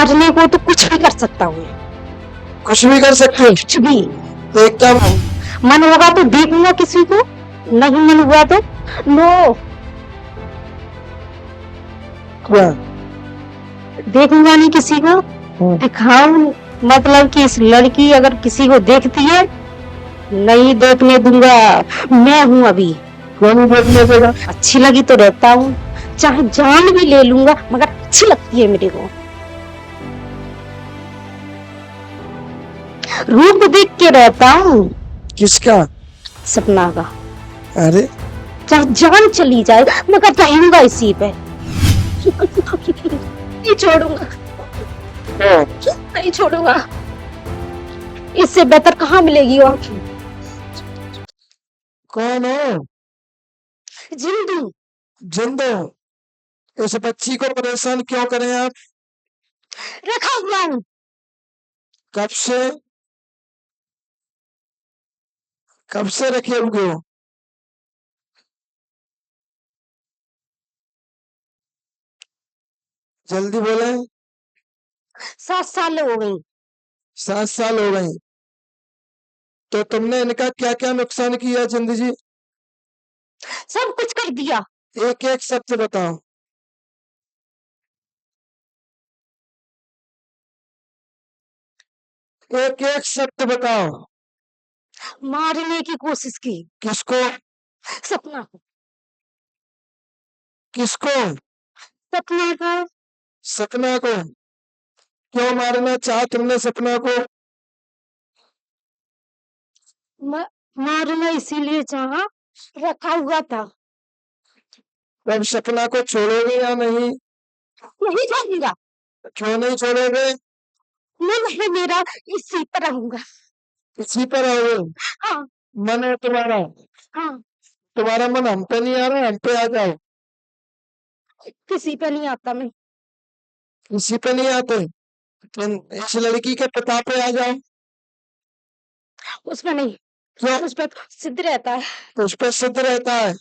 करने को तो कुछ भी कर सकता हूँ। कुछ भी कर सकते हो। कुछ भी। तो एक काम, मन होगा तो देखूंगा किसी को, नहीं मन हुआ तो नो, क्या? देखूंगा नहीं किसी को, दिखाऊं मतलब कि इस लड़की अगर किसी को देखती है नहीं देखने दूंगा। मैं हूं अभी, कौन देखने देगा? अच्छी लगी तो रहता हूँ, चाहे जान भी ले लूंगा मगर अच्छी लगती है मेरे को। रूप देख के रहता हूँ। किसका? सपना का। अरे चाहे जान चली जाए मगर रहूंगा इसी पे। नहीं छोड़ूंगा, नहीं छोड़ूंगा। इससे बेहतर कहाँ मिलेगी और? कौन हो? जिंदू। जिंदो। इस बच्ची को परेशान क्यों करें आप? रखा हुआ हूँ। कब से? कब से रखे हुए हो? जल्दी बोले। 7 साल हो गई। 7 साल हो गए। तो तुमने इनका क्या क्या नुकसान किया जिंदगी जी? सब कुछ कर दिया। एक एक शब्द बताओ। एक एक शब्द बताओ। मारने की कोशिश की। किसको? सपना को। किसको? सपना को। सपना को। क्यों मारना चाहा तुमने सपना को? मारना इसीलिए चाहा, रखा हुआ था। अब सपना को छोड़ोगे या नहीं? नहीं छोड़ूंगा। क्यों नहीं छोड़ोगे? मन है मेरा, इसी पर रहूंगा। इसी पर आओगे? हाँ। मन है तुम्हारा? हाँ। तुम्हारा मन हम पे नहीं आ रहा, हम पे आ जाओ। किसी पे नहीं आता मैं। किसी पे नहीं आते? तुम इस लड़की के पिता पे आ जाओ। उसमें नहीं। क्यों? उस पर सिद्ध रहता है। तो उस पर सिद्ध रहता है।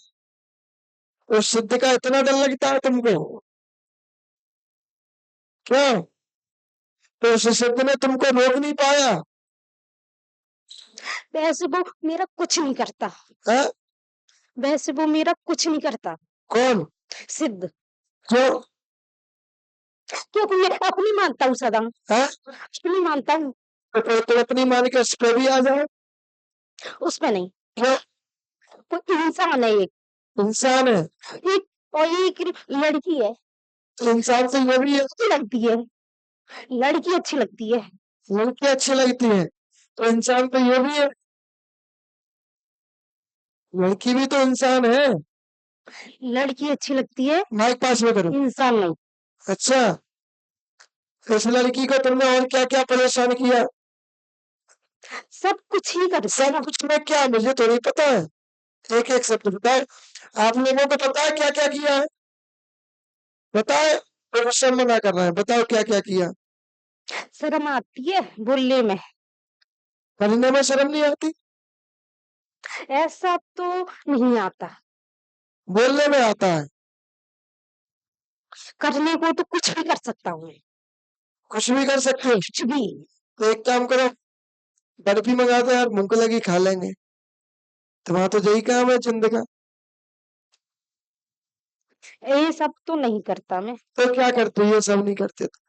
उस सिद्ध का इतना डर लगता है तुमको? क्यों? तो उस सिद्ध ने तुमको रोक नहीं पाया? वैसे वो मेरा कुछ नहीं करता। है? वैसे वो मेरा कुछ नहीं करता। कौन? सिद्ध। क्यों? क्योंकि मैं अपनी मानता हूँ सदा। है? अपनी मानता हूँ। तो फिर तुम अपनी मान के उस पे भी आ जाओ। उसमें नहीं। क्यों? कोई इंसान है एक। इंसान है। एक और एक लड़की है। तो इंसान से ये भी है। अच्छी लगती है। लड़की अच्छी लगती है। लड़की अच्छी लगती है तो इंसान तो ये भी है। लड़की भी तो इंसान है। लड़की अच्छी लगती है, माइक पास में करो। इंसान नहीं। अच्छा, इस लड़की को तुमने और क्या क्या परेशान किया? सब कुछ ही कर। सब कुछ में क्या? मुझे तो नहीं पता है। एक एक शब्द बताओ। आप लोगों को पता है क्या क्या किया है? बताओ। तो सब मना कर रहे हैं, बताओ क्या क्या किया। शर्म आती है बोलने में। करने में शर्म नहीं आती? ऐसा तो नहीं आता। बोलने में आता है। करने को तो कुछ भी कर सकता हूँ। कुछ भी कर सकते हो। कुछ भी। तो एक काम करो, बर्फी मंगा दो यार, मुंह को लगी खा लेंगे। तुम्हारा तो यही काम है जिंदगी का। ये सब तो नहीं करता मैं। तो क्या करते हो? ये सब नहीं करते तो?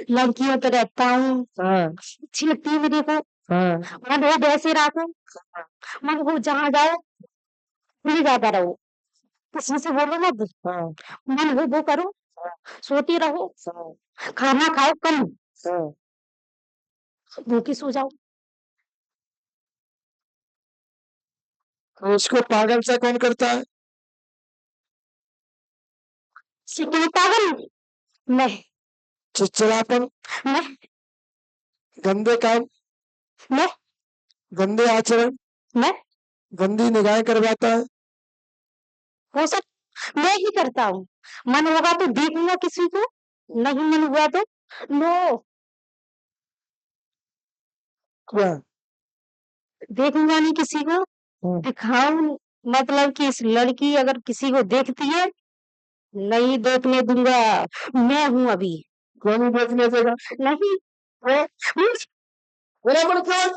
लड़कियों पे रहता हूँ। हाँ। अच्छी लगती है मेरे को। हाँ। मन हो वैसे रखो, मन हो जहाँ जाओ वहीं जाता रहो, किसी से बोलो मत। हाँ। मन हो वो करो, सोती रहो, खाना खाओ कम, हाँ। भूखी सो जाओ। तो उसको पागल सा कौन करता है? सिटी पागल मैं। चिड़चिड़ापन, मैं। गंदे काम, मैं। गंदे आचरण, मैं। गंदी निगाहें करवाता है। वो सब मैं ही करता हूँ। मन होगा तो देखूंगा किसी को, नहीं मन हुआ तो नो, क्या? देखूंगा नहीं किसी को, दिखाऊं मतलब कि इस लड़की अगर किसी को देखती है नहीं देखने दूंगा। मैं हूं अभी, क्यों नहीं देखने देगा? नहीं। मेरा मन क्या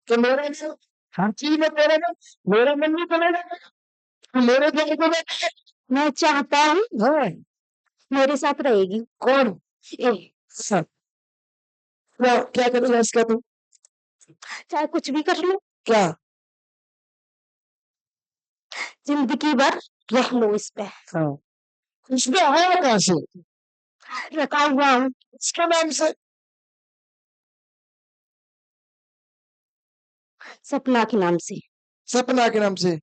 कि मेरे से हर चीज में तेरे में मेरा मन नहीं करेगा कि मेरे दिल को देखे। मैं चाहता हूँ हाँ, मेरे साथ रहेगी। कौन? ए, हाँ, क्या करेगा इसका तू? चाहे कुछ भी कर लो, क्या? जिंदगी भर रख लो इस पे। हाँ, इसमें आया कहाँ से? रखा हुआ हूँ इसके नाम से? सपना के नाम से। सपना के नाम से?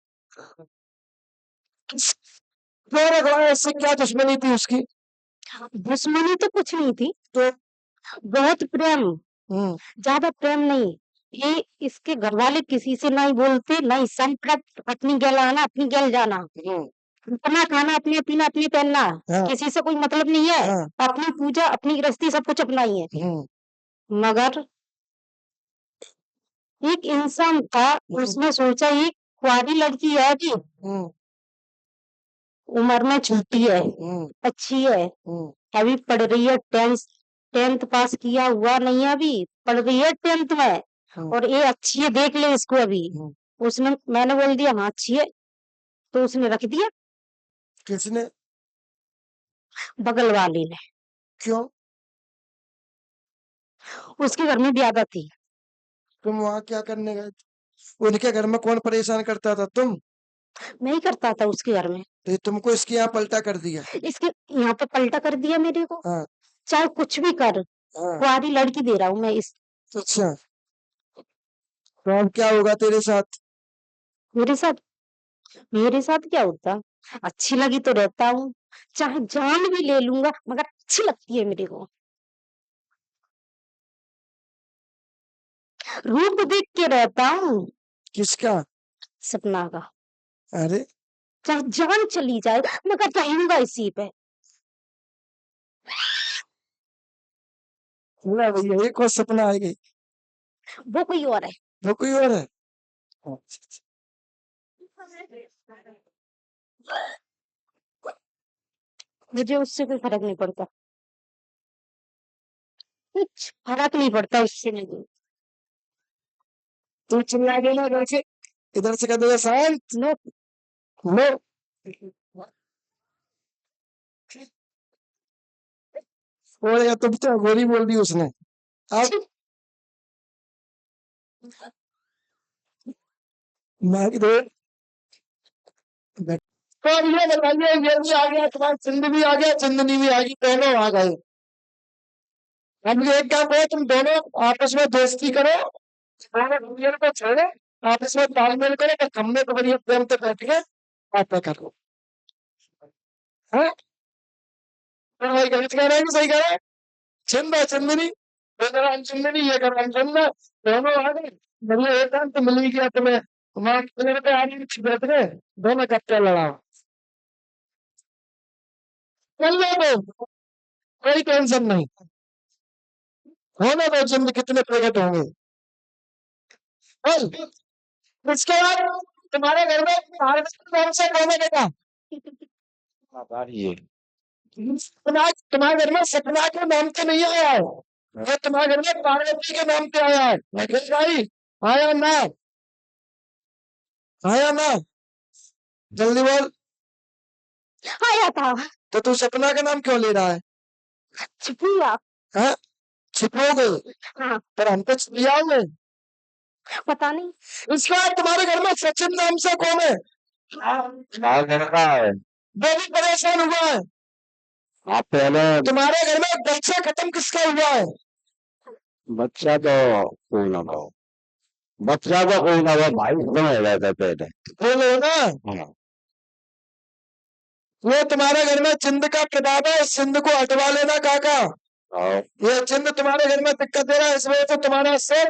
क्यों रखा है? इससे क्या दुश्मनी थी उसकी? दुश्मनी तो कुछ नहीं थी, तो बहुत प्रेम, हम्म ज्यादा प्रेम नहीं। ये इसके घर वाले किसी से नहीं बोलते, नहीं संप्रत, अपनी गैल आना अपनी गैल जाना, अपना खाना अपने पीना अपने पहनना, हाँ, किसी से कोई मतलब नहीं है। हाँ, अपनी पूजा अपनी गृहस्थी सब कुछ अपना ही है। मगर एक इंसान था, उसने सोचा ये कुंवारी लड़की है कि उम्र में छोटी है, अच्छी है, अभी पढ़ रही है, टेंथ पास किया हुआ नहीं है, अभी पढ़ रही है 10th में, और ये अच्छी है, देख ले इसको अभी। उसने मैंने बोल दिया हाँ अच्छी है, तो उसने रख दिया। किसने? बगल वाले ने। क्यों? उसके घर में ज्यादा थी। तुम वहां क्या करने गए थे? उनके घर में कौन परेशान करता था? तुम? मैं ही करता था उसके घर में। तो ये तुमको इसके यहाँ पलटा कर दिया? इसके यहाँ पे पलटा कर दिया मेरे को। हाँ, चाहे कुछ भी कर, हाँ, कुंवारी लड़की दे रहा हूँ मैं इस। अच्छा, तो अब क्या होगा तेरे साथ? मेरे साथ मेरे साथ क्या होता? अच्छी लगी तो रहता हूँ, चाहे जान भी ले लूंगा, मगर अच्छी लगती है मेरे को। रूप देख के रहता हूँ। किसका? सपना का। अरे, चाहे जान चली जाए, मगर रहूंगा इसी पे। ना भैया, एक और सपना आ गई। वो कोई और है। वो कोई और है? अच्छा, अच्छा। मुझे उससे कोई फर्क नहीं पड़ता, कुछ फर्क नहीं पड़ता उससे मुझे। तू चिल्ला देना इधर से कह देगा शांत। नो। नो। बोलेगा तुम तो गोरी बोल दी उसने। अब मैं दे। तो अब ये बताइए, ये भी आ गया तुम्हारा, सिंध भी आ गया, चिंदनी भी आ गई, दोनों आ गए। अब ये एक काम करो, तुम दोनों आपस में दोस्ती करो, दोनों दुनिया को छोड़ो, आपस में तालमेल करो, तो खम्भे को बढ़िया प्रेम से बैठ के बातें करो। हाँ, तो भाई गलत कह रहे हैं कि सही कह रहे हैं? चिंदा चिंदनी, ये करो चिंदनी, ये करो चिंदा, दोनों आ गए, बढ़िया एक काम तो मिल ही गया तुम्हें। तुम्हारे कितने पे आदमी बैठ गए, दोनों कट्टे लड़ाओ, चल दो, कोई टेंशन नहीं, होने दो, जिंद कितने प्रकट होंगे। चल, इसके बाद तुम्हारे घर में कौन से कोने का? तुम्हारे घर में सपना के नाम से नहीं आया है, वो तुम्हारे घर में पार्वती के नाम पे आया है। राकेश भाई, आया ना? आया ना? जल्दी बोल। आया था। तो तू सपना का नाम क्यों ले रहा है? छुपिया। हाँ, छिपोगे? हाँ। पर हम तो छिपियाओगे। पता नहीं। इसके बाद तुम्हारे घर में सचिन नाम से कौन है? लड़का है, वो भी परेशान हुआ है। आप पहले तुम्हारे घर में बच्चा खत्म किसका हुआ है? बच्चा तो कोई ना हो, बच्चा तो कोई ना हो भाई, खत्म हो गया था पहले। बोलो ना। हाँ। वो तुम्हारे घर में चिंद का किताब है, इस चिंद को हटवा लेना काका। हाँ। ये चिंद तुम्हारे घर में दिक्कत दे रहा है, इस वजह से तुम्हारा सिर,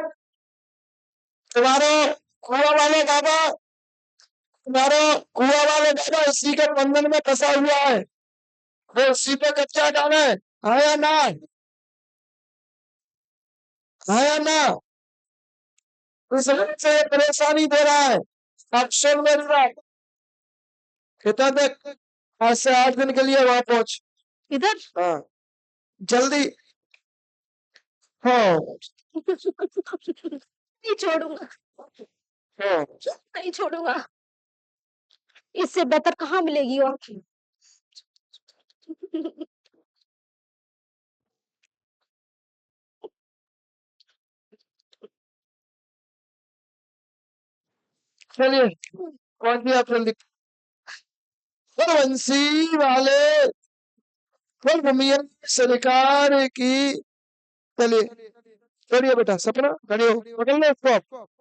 तुम्हारे कुआ वाले बाबा, तुम्हारा कुआ वाले बाबा इसी के बंधन में फंसा हुआ है, वो उसी पे कब्जा डाले। आया ना? आया ना? इस वजह से ये परेशानी दे रहा है। अब सुन मेरी बात, कहता देख, आज से 8 दिन के लिए वहां पहुंच। इधर हाँ, जल्दी हाँ नहीं छोड़ूंगा, हाँ नहीं छोड़ूंगा, इससे बेहतर कहाँ मिलेगी और। चलिए कौन सी ऑप्शन लिख। बंसी वाले फिल्म मियां सरकार की। चलिए खड़िए बेटा, सपना खड़े हो, पकड़ लो इसको।